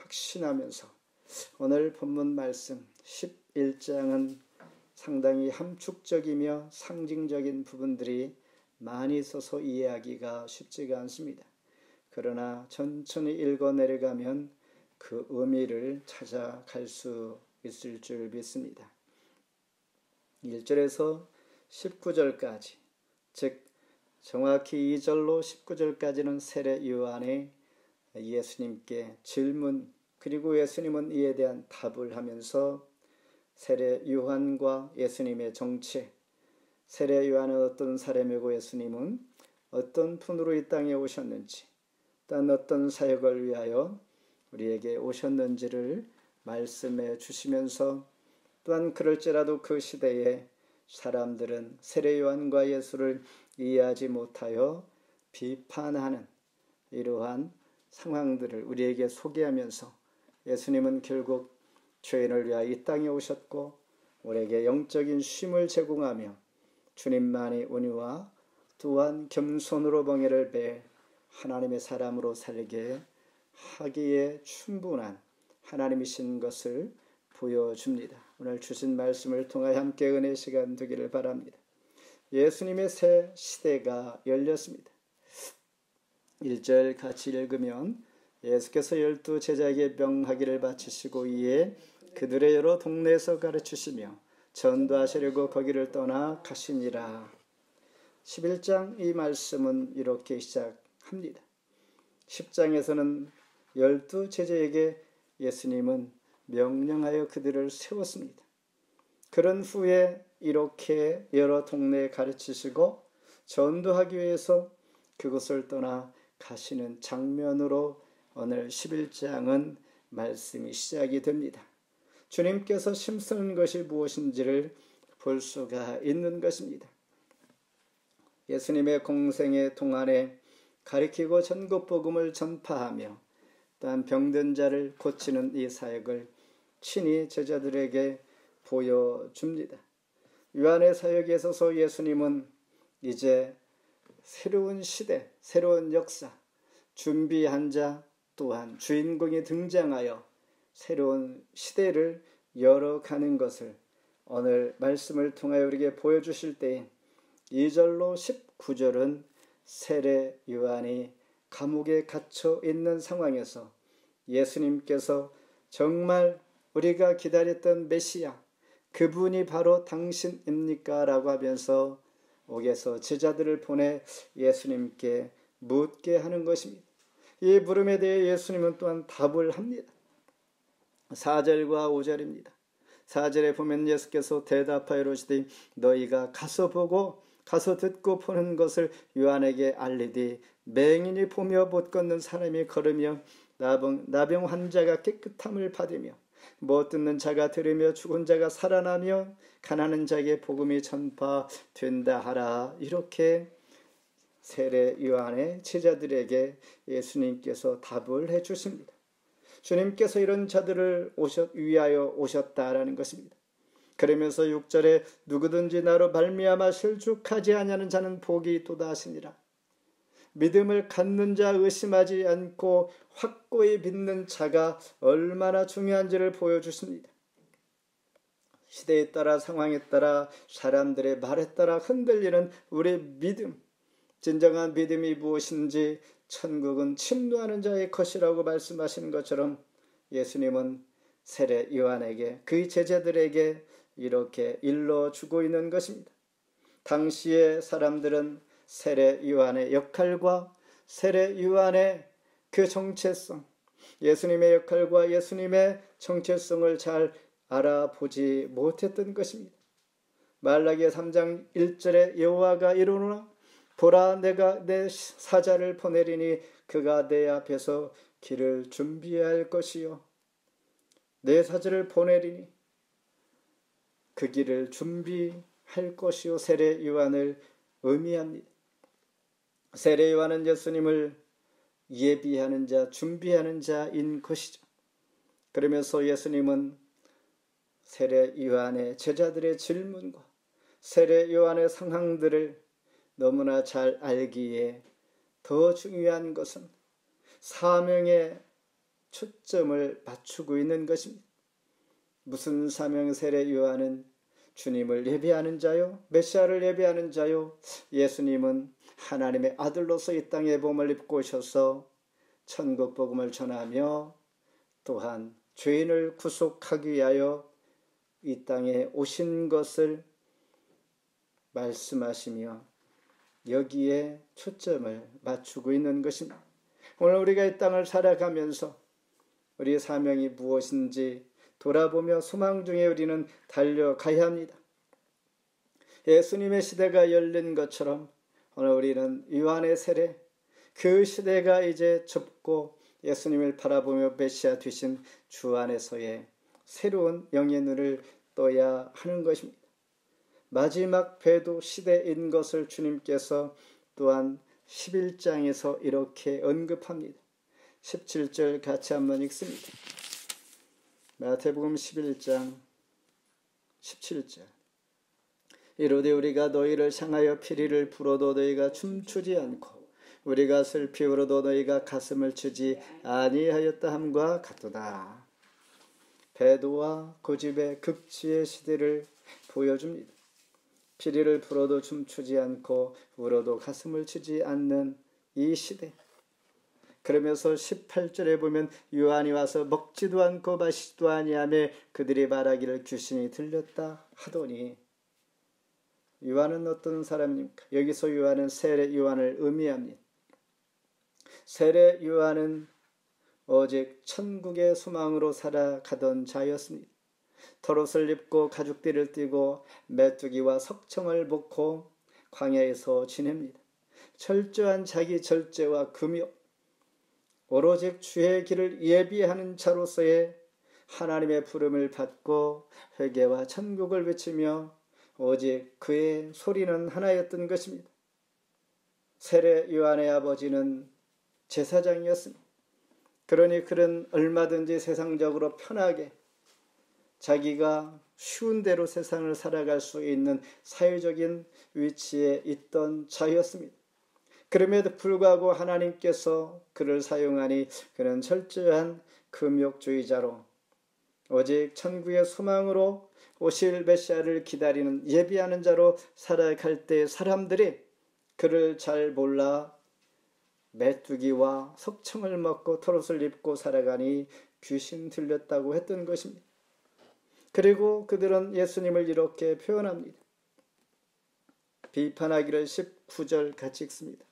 확신하면서 오늘 본문 말씀 11장은 상당히 함축적이며 상징적인 부분들이 많이 있어서 이해하기가 쉽지가 않습니다. 그러나 천천히 읽어 내려가면 그 의미를 찾아갈 수 있을 줄 믿습니다. 1절에서 19절까지, 즉 정확히 2절로 19절까지는 세례 요한의 예수님께 질문, 그리고 예수님은 이에 대한 답을 하면서 세례 요한과 예수님의 정체, 세례 요한은 어떤 사람이고 예수님은 어떤 분으로 이 땅에 오셨는지, 또한 어떤 사역을 위하여 우리에게 오셨는지를 말씀해 주시면서, 또한 그럴지라도 그 시대에 사람들은 세례 요한과 예수를 이해하지 못하여 비판하는 이러한 상황들을 우리에게 소개하면서 예수님은 결국 죄인을 위하여 이 땅에 오셨고 우리에게 영적인 쉼을 제공하며 주님만의 은혜와 또한 겸손으로 멍에를 배 하나님의 사람으로 살게 하기에 충분한 하나님이신 것을 보여줍니다. 오늘 주신 말씀을 통하여 함께 은혜 시간 되기를 바랍니다. 예수님의 새 시대가 열렸습니다. 1절 같이 읽으면 예수께서 12 제자에게 명하기를 바치시고 이에 그들의 여러 동네에서 가르치시며 전도하시려고 거기를 떠나 가시니라. 11장 이 말씀은 이렇게 시작합니다. 10장에서는 12 제자에게 예수님은 명령하여 그들을 세웠습니다. 그런 후에 이렇게 여러 동네에 가르치시고 전도하기 위해서 그곳을 떠나 가시는 장면으로 오늘 11장은 말씀이 시작이 됩니다. 주님께서 심쓰는 것이 무엇인지를 볼 수가 있는 것입니다. 예수님의 공생의 동안에 가리키고 전국 복음을 전파하며 또한 병든 자를 고치는 이 사역을 친히 제자들에게 보여줍니다. 요한의 사역에 있어서 예수님은 이제 새로운 시대, 새로운 역사, 준비한 자 또한 주인공이 등장하여 새로운 시대를 열어가는 것을 오늘 말씀을 통하여 우리에게 보여주실 때에 2절로 19절은 세례 요한이 감옥에 갇혀 있는 상황에서 예수님께서 정말 우리가 기다렸던 메시아, 그분이 바로 당신입니까? 라고 하면서 옥에서 제자들을 보내 예수님께 묻게 하는 것입니다. 이 물음에 대해 예수님은 또한 답을 합니다. 4절과 5절입니다. 4절에 보면 예수께서 대답하여 이르시되 너희가 가서 보고 가서 듣고 보는 것을 요한에게 알리되 맹인이 보며 못 걷는 사람이 걸으며 나병 환자가 깨끗함을 받으며 못 듣는 자가 들으며 죽은 자가 살아나며 가난한 자에게 복음이 전파된다 하라. 이렇게 세례 요한의 제자들에게 예수님께서 답을 해주십니다. 주님께서 이런 자들을 위하여 오셨다라는 것입니다. 그러면서 6절에 누구든지 나로 말미암아 실족하지 아니하는 자는 복이 있도다 하시니라. 믿음을 갖는 자, 의심하지 않고 확고히 믿는 자가 얼마나 중요한지를 보여주십니다. 시대에 따라 상황에 따라 사람들의 말에 따라 흔들리는 우리의 믿음, 진정한 믿음이 무엇인지 천국은 침노하는 자의 것이라고 말씀하시는 것처럼 예수님은 세례 요한에게 그의 제자들에게 이렇게 일러주고 있는 것입니다. 당시의 사람들은 세례 요한의 역할과 세례 요한의 그 정체성, 예수님의 역할과 예수님의 정체성을 잘 알아보지 못했던 것입니다. 말라기야 3장 1절에 여호와가 이르노라 보라 내가 내 사자를 보내리니 그가 내 앞에서 길을 준비할 것이요 내 사자를 보내리니 그 길을 준비할 것이요 세례 요한을 의미합니다. 세례 요한은 예수님을 예비하는 자, 준비하는 자인 것이죠. 그러면서 예수님은 세례 요한의 제자들의 질문과 세례 요한의 상황들을 너무나 잘 알기에 더 중요한 것은 사명의 초점을 맞추고 있는 것입니다. 무슨 사명 세례 요한은 주님을 예배하는 자요, 메시아를 예배하는 자요. 예수님은 하나님의 아들로서 이 땅에 몸을 입고 오셔서 천국 복음을 전하며 또한 죄인을 구속하기 위하여 이 땅에 오신 것을 말씀하시며 여기에 초점을 맞추고 있는 것입니다. 오늘 우리가 이 땅을 살아가면서 우리의 사명이 무엇인지 돌아보며 소망 중에 우리는 달려가야 합니다. 예수님의 시대가 열린 것처럼 오늘 우리는 요한의 세례, 그 시대가 이제 접고 예수님을 바라보며 메시아 되신 주 안에서의 새로운 영의 눈을 떠야 하는 것입니다. 마지막 배도 시대인 것을 주님께서 또한 11장에서 이렇게 언급합니다. 17절 같이 한번 읽습니다. 마태복음 11장 17절. 이르되 우리가 너희를 향하여 피리를 불어도 너희가 춤추지 않고 우리가 슬피 울어도 너희가 가슴을 치지 아니하였다 함과 같도다. 배도와 고집의 극치의 시대를 보여줍니다. 피리를 불어도 춤추지 않고 울어도 가슴을 치지 않는 이 시대. 그러면서 18절에 보면 요한이 와서 먹지도 않고 마시지도 아니하며 그들이 말하기를 귀신이 들렸다 하더니, 요한은 어떤 사람입니까? 여기서 요한은 세례 요한을 의미합니다. 세례 요한은 오직 천국의 소망으로 살아가던 자였습니다. 털옷을 입고 가죽띠를 띠고 메뚜기와 석청을 벗고 광야에서 지냅니다. 철저한 자기 절제와 금욕, 오로지 주의 길을 예비하는 자로서의 하나님의 부름을 받고 회개와 천국을 외치며 오직 그의 소리는 하나였던 것입니다. 세례 요한의 아버지는 제사장이었습니다. 그러니 그는 얼마든지 세상적으로 편하게 자기가 쉬운 대로 세상을 살아갈 수 있는 사회적인 위치에 있던 자였습니다. 그럼에도 불구하고 하나님께서 그를 사용하니 그는 철저한 금욕주의자로 오직 천국의 소망으로 오실 메시아를 기다리는 예비하는 자로 살아갈 때 사람들이 그를 잘 몰라 메뚜기와 석청을 먹고 털옷을 입고 살아가니 귀신 들렸다고 했던 것입니다. 그리고 그들은 예수님을 이렇게 표현합니다. 비판하기를 19절 같이 읽습니다.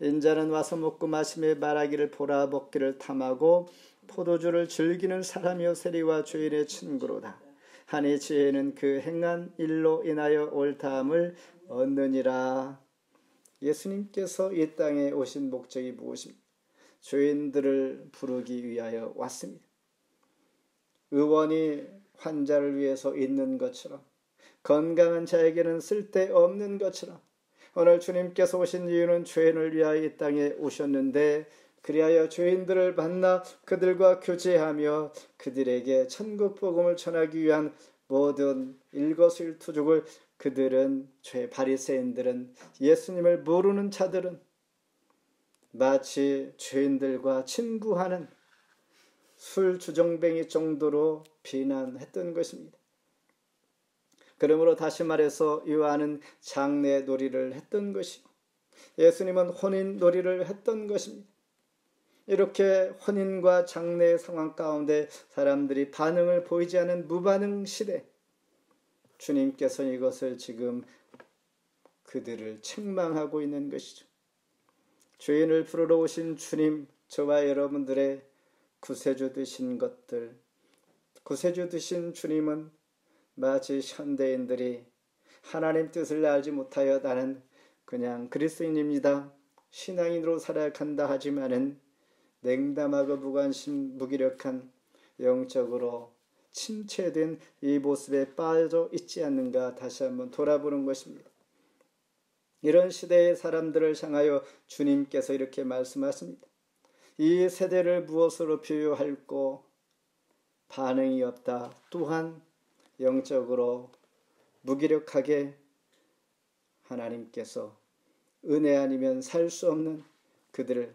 인자는 와서 먹고 마시며 말하기를 보라 먹기를 탐하고 포도주를 즐기는 사람이요 세리와 죄인의 친구로다. 하니 지혜는 그 행한 일로 인하여 옳다함을 얻느니라. 예수님께서 이 땅에 오신 목적이 무엇입니까? 죄인들을 부르기 위하여 왔습니다. 의원이 환자를 위해서 있는 것처럼, 건강한 자에게는 쓸데없는 것처럼 오늘 주님께서 오신 이유는 죄인을 위하여 이 땅에 오셨는데, 그리하여 죄인들을 만나 그들과 교제하며 그들에게 천국 복음을 전하기 위한 모든 일거수일투족을, 그들은 바리새인들은, 예수님을 모르는 자들은 마치 죄인들과 친구하는 술 주정뱅이 정도로 비난했던 것입니다. 그러므로 다시 말해서 요한은 장례 놀이를 했던 것이고 예수님은 혼인 놀이를 했던 것입니다. 이렇게 혼인과 장례의 상황 가운데 사람들이 반응을 보이지 않은 무반응 시대, 주님께서는 이것을 지금 그들을 책망하고 있는 것이죠. 죄인을 부르러 오신 주님, 저와 여러분들의 구세주 되신 것들, 구세주 되신 주님은 마치 현대인들이 하나님 뜻을 알지 못하여 나는 그냥 그리스도인입니다, 신앙인으로 살아간다 하지만은 냉담하고 무관심 무기력한 영적으로 침체된 이 모습에 빠져 있지 않는가 다시 한번 돌아보는 것입니다. 이런 시대의 사람들을 향하여 주님께서 이렇게 말씀하십니다. 이 세대를 무엇으로 비유할꼬? 반응이 없다. 또한 영적으로 무기력하게 하나님께서 은혜 아니면 살 수 없는 그들을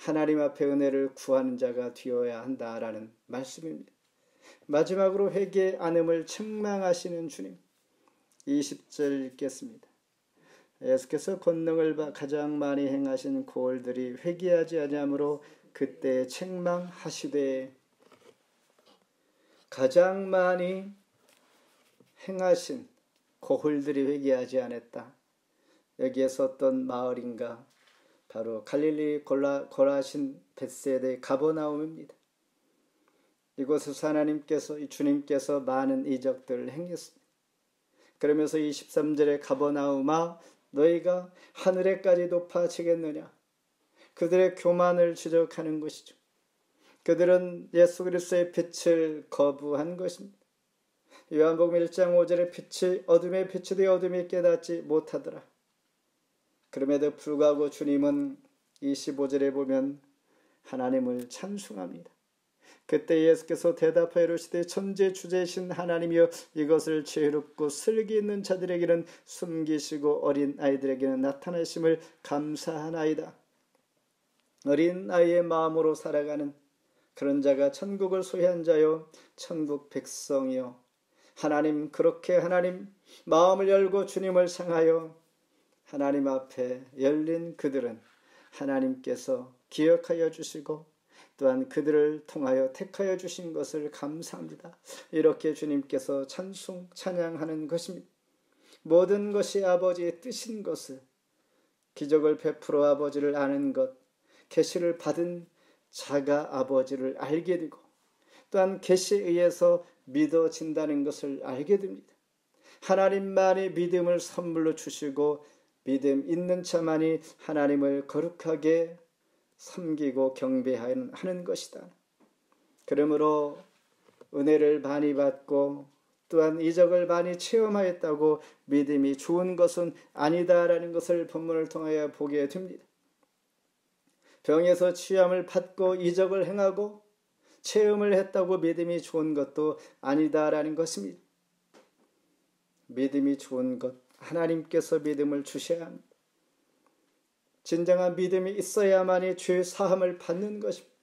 하나님 앞에 은혜를 구하는 자가 되어야 한다라는 말씀입니다. 마지막으로 회개 안음을 책망하시는 주님. 20절 읽겠습니다. 예수께서 권능을 가장 많이 행하신 고을들이 회개하지 아니하므로 그때 책망하시되, 가장 많이 행하신 고을들이 회개하지 않았다. 여기에서 어떤 마을인가? 바로 갈릴리 고라신 벳세다의 가버나움입니다. 이곳에서 하나님께서, 주님께서 많은 이적들을 행했습니다. 그러면서 23절에 가버나움아 너희가 하늘에까지 높아지겠느냐? 그들의 교만을 지적하는 것이죠. 그들은 예수 그리스도의 빛을 거부한 것입니다. 요한복음 1장 5절에 빛이 어둠에 빛이 되어 어둠이 깨닫지 못하더라. 그럼에도 불구하고 주님은 25절에 보면 하나님을 찬송합니다. 그때 예수께서 대답하여 이르시되 천지주제이신 하나님이여 이것을 지혜롭고 슬기 있는 자들에게는 숨기시고 어린 아이들에게는 나타나심을 감사하나이다. 어린 아이의 마음으로 살아가는 그런 자가 천국을 소유한 자요 천국 백성이요, 하나님 그렇게 하나님 마음을 열고 주님을 향하여 하나님 앞에 열린 그들은 하나님께서 기억하여 주시고 또한 그들을 통하여 택하여 주신 것을 감사합니다. 이렇게 주님께서 찬양하는 것입니다. 모든 것이 아버지의 뜻인 것을, 기적을 베풀어 아버지를 아는 것, 계시를 받은 자가 아버지를 알게 되고 또한 계시에 의해서 믿어진다는 것을 알게 됩니다. 하나님만이 믿음을 선물로 주시고 믿음 있는 자만이 하나님을 거룩하게 섬기고 경배하는 것이다. 그러므로 은혜를 많이 받고 또한 이적을 많이 체험하였다고 믿음이 좋은 것은 아니다라는 것을 본문을 통하여 보게 됩니다. 병에서 치유함을 받고 이적을 행하고 체험을 했다고 믿음이 좋은 것도 아니다라는 것입니다. 믿음이 좋은 것, 하나님께서 믿음을 주셔야 합니다. 진정한 믿음이 있어야만이 죄 사함을 받는 것입니다.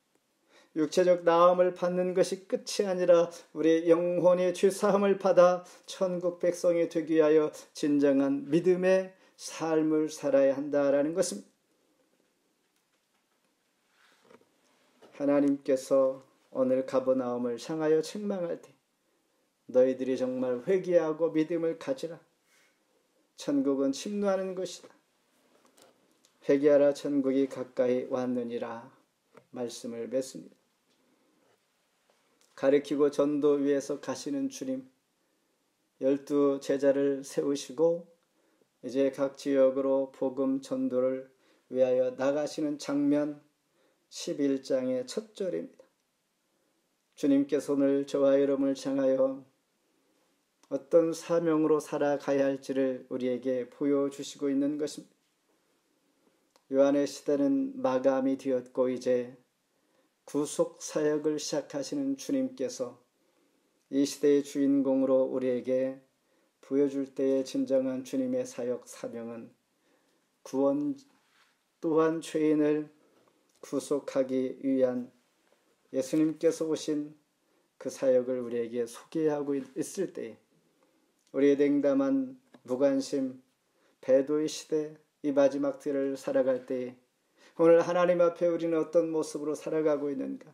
육체적 나음을 받는 것이 끝이 아니라 우리 영혼의 죄 사함을 받아 천국 백성이 되기 위하여 진정한 믿음의 삶을 살아야 한다라는 것입니다. 하나님께서 오늘 가버나움을 향하여 책망할 때 너희들이 정말 회개하고 믿음을 가지라. 천국은 침노하는 것이다. 회개하라 천국이 가까이 왔느니라 말씀을 맺습니다. 가르치고 전도 위에서 가시는 주님, 12 제자를 세우시고 이제 각 지역으로 복음 전도를 위하여 나가시는 장면 11장의 첫 절입니다. 주님께서 오늘 저와 여러분을 향하여 어떤 사명으로 살아가야 할지를 우리에게 보여주시고 있는 것입니다. 요한의 시대는 마감이 되었고 이제 구속 사역을 시작하시는 주님께서 이 시대의 주인공으로 우리에게 보여줄 때의 진정한 주님의 사역 사명은 구원 또한 죄인을 구속하기 위한 예수님께서 오신 그 사역을 우리에게 소개하고 있을 때에 우리의 냉담한 무관심, 배도의 시대, 이 마지막 때를 살아갈 때에 오늘 하나님 앞에 우리는 어떤 모습으로 살아가고 있는가?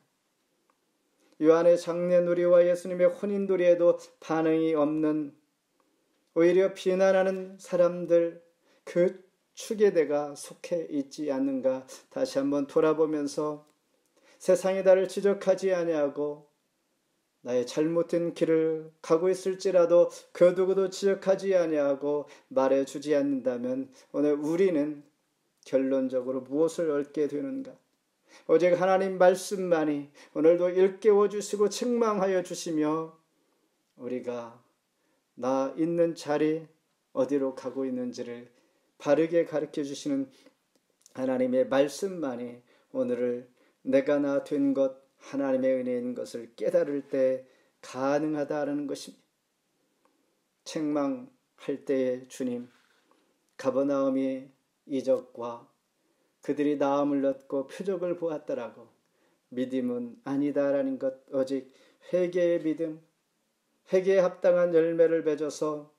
요한의 장례누리와 예수님의 혼인누리에도 반응이 없는, 오히려 비난하는 사람들, 그 축에 내가 속해 있지 않는가? 다시 한번 돌아보면서 세상이 나를 지적하지 아니하고 나의 잘못된 길을 가고 있을지라도 그 누구도 지적하지 아니하고 말해주지 않는다면 오늘 우리는 결론적으로 무엇을 얻게 되는가? 오직 하나님 말씀만이 오늘도 일깨워 주시고 책망하여 주시며 우리가 나 있는 자리 어디로 가고 있는지를 바르게 가르쳐 주시는 하나님의 말씀만이 오늘을 내가 나 된 것, 하나님의 은혜인 것을 깨달을 때 가능하다는 것입니다. 책망할 때에 주님, 가버나움이 이적과 그들이 나음을 얻고 표적을 보았더라고. 믿음은 아니다라는 것, 오직 회개의 믿음, 회개에 합당한 열매를 맺어서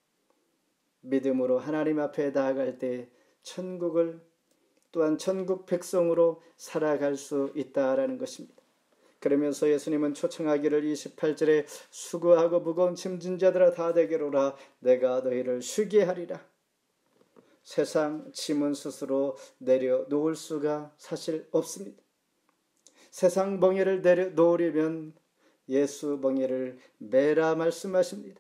믿음으로 하나님 앞에 나아갈 때 천국을 또한 천국 백성으로 살아갈 수 있다라는 것입니다. 그러면서 예수님은 초청하기를 28절에 수고하고 무거운 짐진 자들아 다 내게로 오라 내가 너희를 쉬게 하리라. 세상 짐은 스스로 내려놓을 수가 사실 없습니다. 세상 멍에를 내려놓으려면 예수 멍에를 매라 말씀하십니다.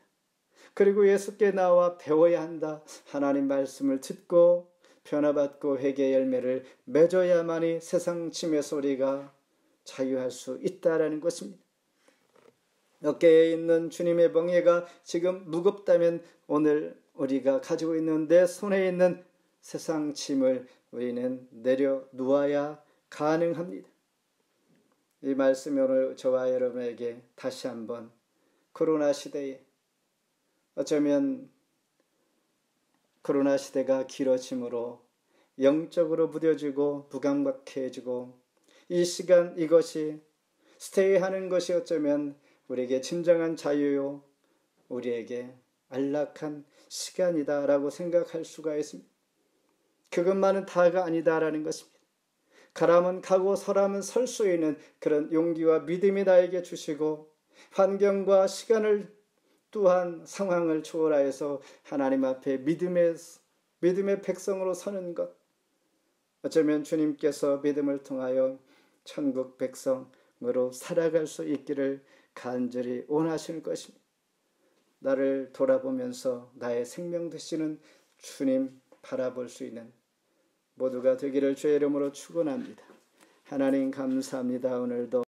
그리고 예수께 나와 배워야 한다. 하나님 말씀을 듣고 변화받고 회개의 열매를 맺어야만이 세상 짐에서 우리가 자유할 수 있다라는 것입니다. 어깨에 있는 주님의 멍에가 지금 무겁다면 오늘 우리가 가지고 있는 내 손에 있는 세상 짐을 우리는 내려놓아야 가능합니다. 이 말씀이 오늘 저와 여러분에게 다시 한번 코로나 시대에 어쩌면 코로나 시대가 길어짐으로 영적으로 무뎌지고 무감각해지고 이 시간 이것이 스테이하는 것이 어쩌면 우리에게 진정한 자유요 우리에게 안락한 시간이다라고 생각할 수가 있습니다. 그것만은 다가 아니다라는 것입니다. 가라면 가고 서라면 설 수 있는 그런 용기와 믿음이 나에게 주시고 환경과 시간을 또한 상황을 초월하여서 하나님 앞에 믿음의 백성으로 서는 것, 어쩌면 주님께서 믿음을 통하여 천국 백성으로 살아갈 수 있기를 간절히 원하시는 것입니다. 나를 돌아보면서 나의 생명 되시는 주님 바라볼 수 있는 모두가 되기를 주의 이름으로 축원합니다. 하나님 감사합니다. 오늘도